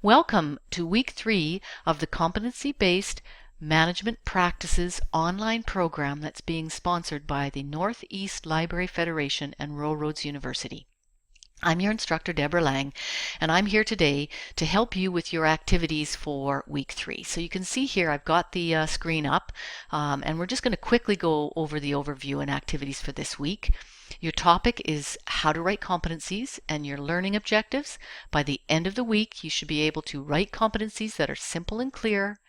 Welcome to week 3 of the Competency-Based Management Practices online program that's being sponsored by the Northeast Library Federation and Rural Roads University. I'm your instructor, Deborah Lang, and I'm here today to help you with your activities for week 3. So you can see here I've got the screen up, and we're just going to quickly go over the overview and activities for this week. Your topic is how to write competencies and your learning objectives. By the end of the week, you should be able to write competencies that are simple and clear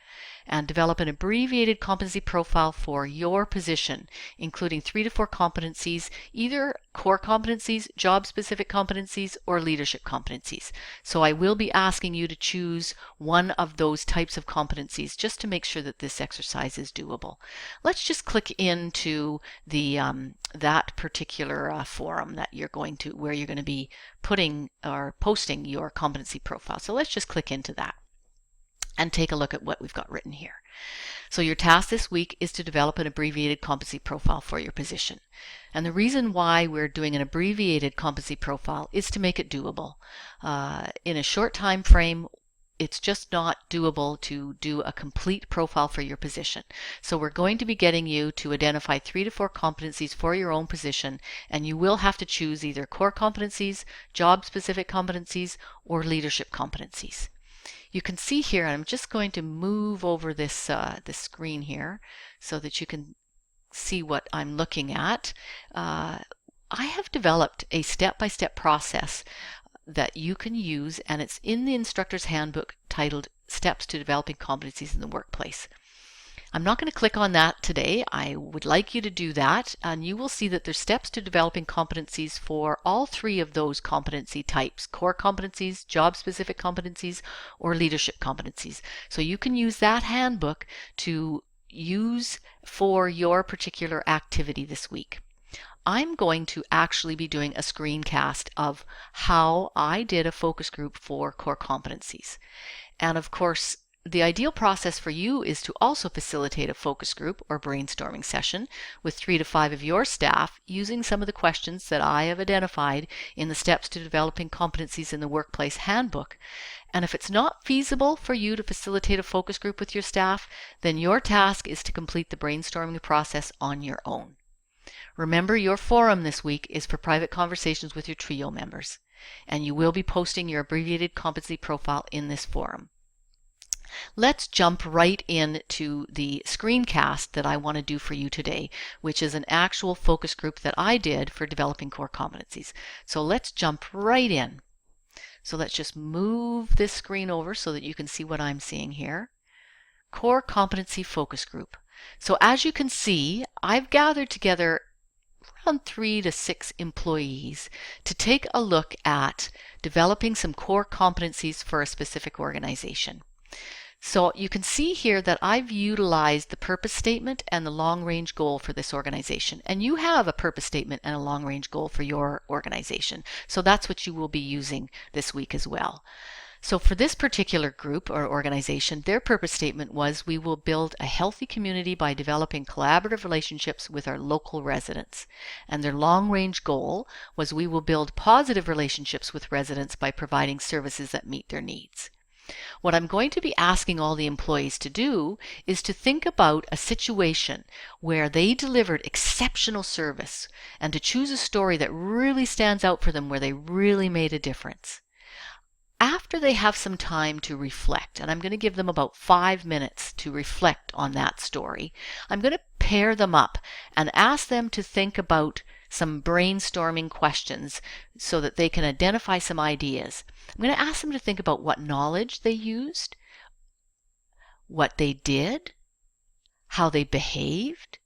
and develop an abbreviated competency profile for your position, including 3 to 4 competencies, either core competencies, job-specific competencies, or leadership competencies. So I will be asking you to choose one of those types of competencies just to make sure that this exercise is doable. Let's just click into the that particular forum that where you're going to be putting or posting your competency profile. So let's just click into that and take a look at what we've got written here. So your task this week is to develop an abbreviated competency profile for your position. And the reason why we're doing an abbreviated competency profile is to make it doable. In a short time frame, it's just not doable to do a complete profile for your position. So we're going to be getting you to identify 3 to 4 competencies for your own position, and you will have to choose either core competencies, job-specific competencies, or leadership competencies. You can see here, and I'm just going to move over this screen here so that you can see what I'm looking at. I have developed a step-by-step process that you can use, and it's in the instructor's handbook titled Steps to Developing Competencies in the Workplace. I'm not going to click on that today. I would like you to do that, and you will see that there's steps to developing competencies for all 3 of those competency types: core competencies, job-specific competencies, or leadership competencies. So you can use that handbook to use for your particular activity this week. I'm going to actually be doing a screencast of how I did a focus group for core competencies. And of course, the ideal process for you is to also facilitate a focus group or brainstorming session with 3 to 5 of your staff using some of the questions that I have identified in the Steps to Developing Competencies in the Workplace handbook. And if it's not feasible for you to facilitate a focus group with your staff, then your task is to complete the brainstorming process on your own. Remember, your forum this week is for private conversations with your trio members, and you will be posting your abbreviated competency profile in this forum. Let's jump right into the screencast that I want to do for you today, which is an actual focus group that I did for developing core competencies. So let's jump right in. So let's just move this screen over so that you can see what I'm seeing here. Core competency focus group. So as you can see, I've gathered together around 3 to 6 employees to take a look at developing some core competencies for a specific organization. So you can see here that I've utilized the purpose statement and the long-range goal for this organization. And you have a purpose statement and a long-range goal for your organization. So that's what you will be using this week as well. So for this particular group or organization, their purpose statement was, we will build a healthy community by developing collaborative relationships with our local residents. And their long-range goal was, we will build positive relationships with residents by providing services that meet their needs. What I'm going to be asking all the employees to do is to think about a situation where they delivered exceptional service and to choose a story that really stands out for them, where they really made a difference. After they have some time to reflect, and I'm going to give them about 5 minutes to reflect on that story, I'm going to pair them up and ask them to think about some brainstorming questions so that they can identify some ideas. I'm going to ask them to think about what knowledge they used, what they did, how they behaved,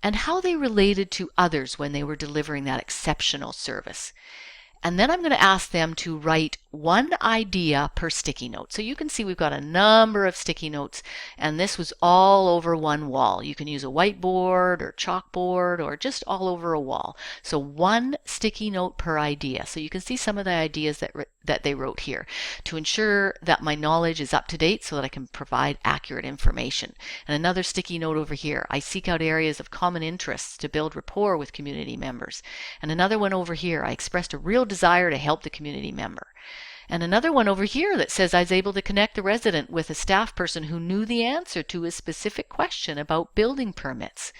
and how they related to others when they were delivering that exceptional service. And then I'm going to ask them to write 1 idea per sticky note. So you can see we've got a number of sticky notes, and this was all over one wall. You can use a whiteboard or chalkboard or just all over a wall. So 1 sticky note per idea. So you can see some of the ideas that they wrote here to ensure that my knowledge is up to date so that I can provide accurate information. And another sticky note over here, I seek out areas of common interests to build rapport with community members. And another one over here, I expressed a real desire to help the community member. And another one over here that says I was able to connect the resident with a staff person who knew the answer to a specific question about building permits.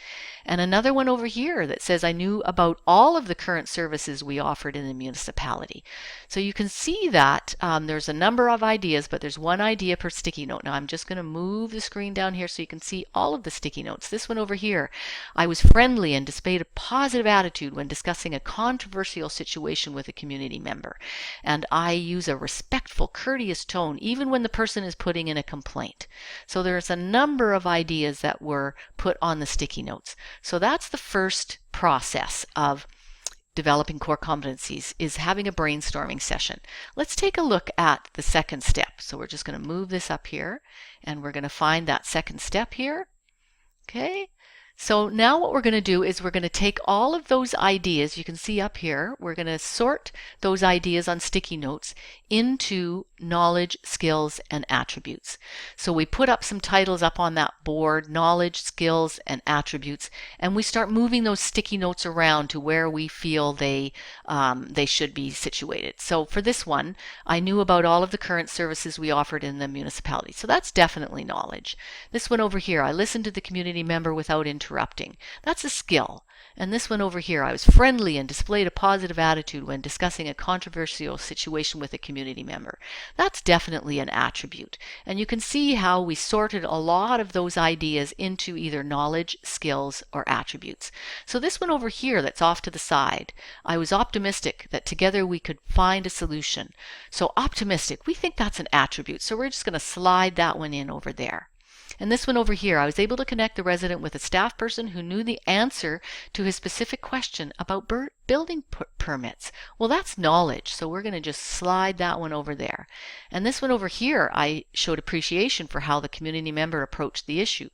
And another one over here that says I knew about all of the current services we offered in the municipality. So you can see that there's a number of ideas, but there's one idea per sticky note. Now I'm just going to move the screen down here so you can see all of the sticky notes. This one over here, I was friendly and displayed a positive attitude when discussing a controversial situation with a community member. And I use a respectful, courteous tone even when the person is putting in a complaint. So there's a number of ideas that were put on the sticky notes. So that's the first process of developing core competencies, is having a brainstorming session. Let's take a look at the second step. So we're just going to move this up here and we're going to find that second step here. Okay. So now what we're going to do is we're going to take all of those ideas you can see up here. We're going to sort those ideas on sticky notes into knowledge, skills, and attributes. So we put up some titles up on that board, knowledge, skills, and attributes, and we start moving those sticky notes around to where we feel they should be situated. So for this one, I knew about all of the current services we offered in the municipality. So that's definitely knowledge. This one over here, I listened to the community member without interrupting. That's a skill. And this one over here, I was friendly and displayed a positive attitude when discussing a controversial situation with a community member. That's definitely an attribute. And you can see how we sorted a lot of those ideas into either knowledge, skills, or attributes. So this one over here that's off to the side, I was optimistic that together we could find a solution. So optimistic, we think that's an attribute. So we're just going to slide that one in over there. And this one over here, I was able to connect the resident with a staff person who knew the answer to his specific question about building permits. Well, that's knowledge, so we're going to just slide that one over there. And this one over here, I showed appreciation for how the community member approached the issue.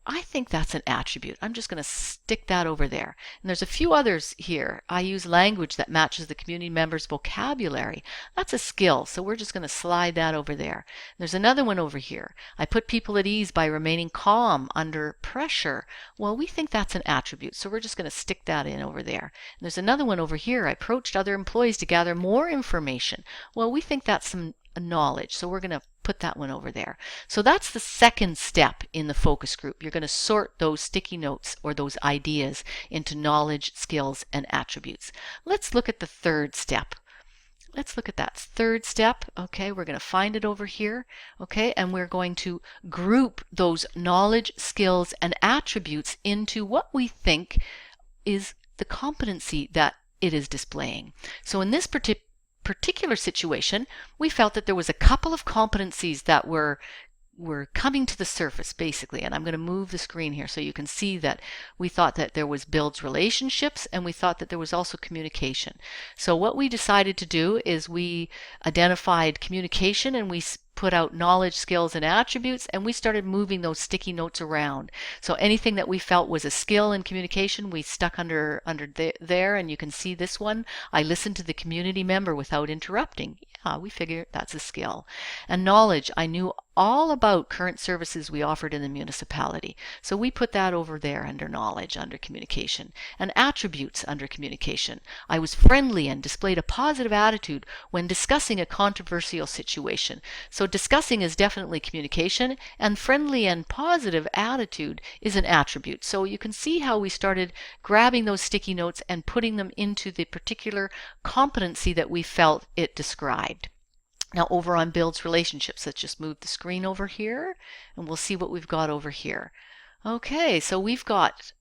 I think that's an attribute. I'm just going to stick that over there. And there's a few others here. I use language that matches the community member's vocabulary. That's a skill, so we're just going to slide that over there. There's another one over here. I put people at ease by remaining calm under pressure. Well, we think that's an attribute, so we're just going to stick that in over there. And there's another one over here. I approached other employees to gather more information. Well, we think that's some knowledge, so we're going to put that one over there. So that's the second step in the focus group. You're going to sort those sticky notes or those ideas into knowledge, skills, and attributes. Let's look at the third step. Let's look at that third step. Okay, we're going to find it over here. Okay, and we're going to group those knowledge, skills, and attributes into what we think is the competency that it is displaying. So in this particular situation, we felt that there was a couple of competencies that were coming to the surface, basically. And I'm going to move the screen here so you can see that we thought that there was builds relationships, and we thought that there was also communication. So what we decided to do is we identified communication, and we put out knowledge, skills, and attributes, and we started moving those sticky notes around. So anything that we felt was a skill in communication, we stuck under there, and you can see this one. I listened to the community member without interrupting. Yeah, we figured that's a skill. And knowledge, I knew all about current services we offered in the municipality. So we put that over there under knowledge, under communication. And attributes under communication. I was friendly and displayed a positive attitude when discussing a controversial situation. So discussing is definitely communication, and friendly and positive attitude is an attribute. So you can see how we started grabbing those sticky notes and putting them into the particular competency that we felt it described. Now over on builds relationships, let's just move the screen over here and we'll see what we've got over here. Okay, so we've got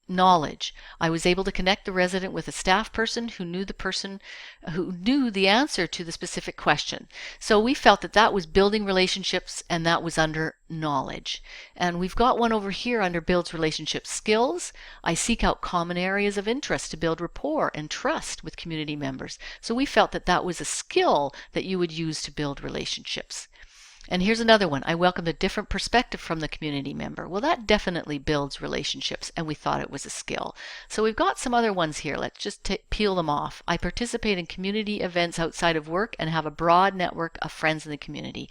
knowledge. I was able to connect the resident with a staff person who knew the answer to the specific question. So we felt that that was building relationships, and that was under knowledge. And we've got one over here under builds relationship skills. I seek out common areas of interest to build rapport and trust with community members. So we felt that that was a skill that you would use to build relationships. And here's another one. I welcomed a different perspective from the community member. Well, that definitely builds relationships, and we thought it was a skill. So we've got some other ones here. Let's just peel them off. I participate in community events outside of work and have a broad network of friends in the community.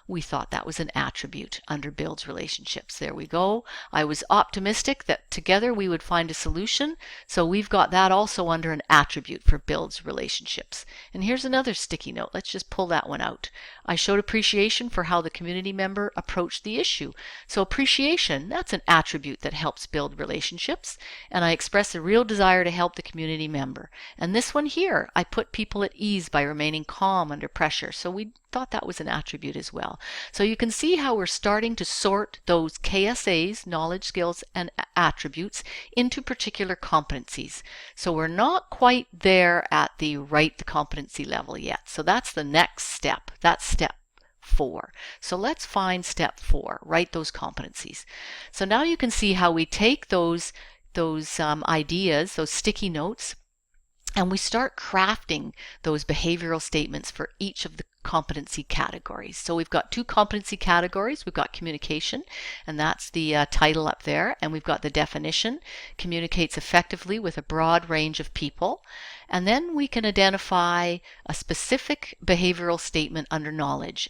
We thought that was an attribute under builds relationships. There we go. I was optimistic that together we would find a solution. So we've got that also under an attribute for builds relationships. And here's another sticky note. Let's just pull that one out. I showed appreciation for how the community member approached the issue. So appreciation, that's an attribute that helps build relationships. And I expressed a real desire to help the community member. And this one here, I put people at ease by remaining calm under pressure. So we thought that was an attribute as well. So you can see how we're starting to sort those KSAs, knowledge, skills, and attributes into particular competencies. So we're not quite there at the write the competency level yet. So that's the next step. That's step 4. So let's find step 4, write those competencies. So now you can see how we take those ideas, those sticky notes, and we start crafting those behavioral statements for each of the competency categories. So we've got 2 competency categories. We've got communication, and that's the title up there, and we've got the definition, communicates effectively with a broad range of people. And then we can identify a specific behavioral statement under knowledge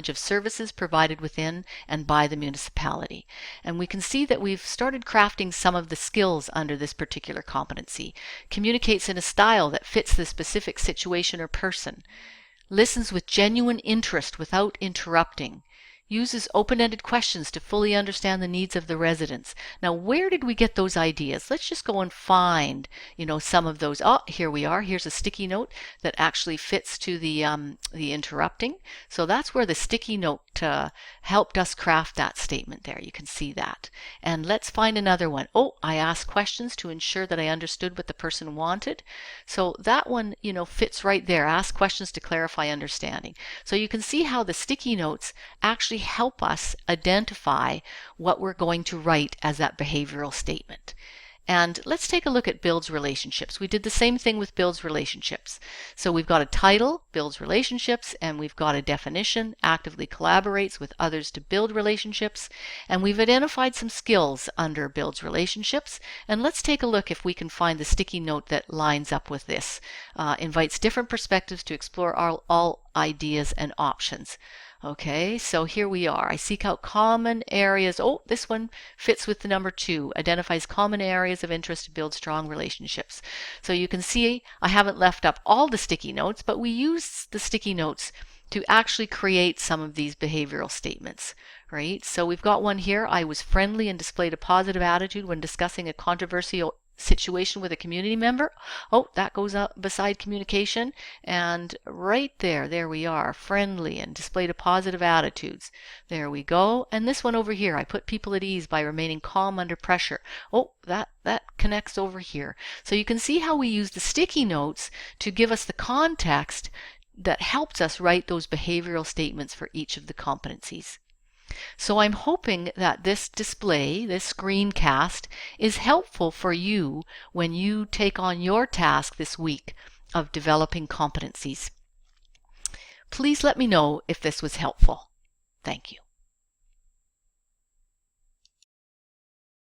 of services provided within and by the municipality. And we can see that we've started crafting some of the skills under this particular competency. Communicates in a style that fits the specific situation or person. Listens with genuine interest without interrupting. Uses open-ended questions to fully understand the needs of the residents. Now, where did we get those ideas? Let's just go and find, some of those. Oh, here we are. Here's a sticky note that actually fits to the interrupting. So that's where the sticky note helped us craft that statement there. You can see that. And let's find another one. Oh, I asked questions to ensure that I understood what the person wanted. So that one, fits right there. Ask questions to clarify understanding. So you can see how the sticky notes actually help us identify what we're going to write as that behavioral statement. And let's take a look at builds relationships. We did the same thing with builds relationships. So we've got a title, builds relationships, and we've got a definition, actively collaborates with others to build relationships. And we've identified some skills under builds relationships. And let's take a look if we can find the sticky note that lines up with this. Invites different perspectives to explore all ideas and options. Okay, so here we are. I seek out common areas. Oh, this one fits with the number 2. Identifies common areas of interest to build strong relationships. So you can see I haven't left up all the sticky notes, but we use the sticky notes to actually create some of these behavioral statements, right? So we've got one here. I was friendly and displayed a positive attitude when discussing a controversial situation with a community member. Oh, that goes up beside communication, and right there we are, friendly and displayed a positive attitudes. There we go. And this one over here, I put people at ease by remaining calm under pressure. Oh, that connects over here. So you can see how we use the sticky notes to give us the context that helps us write those behavioral statements for each of the competencies. So I'm hoping that this display, this screencast, is helpful for you when you take on your task this week of developing competencies. Please let me know if this was helpful. Thank you.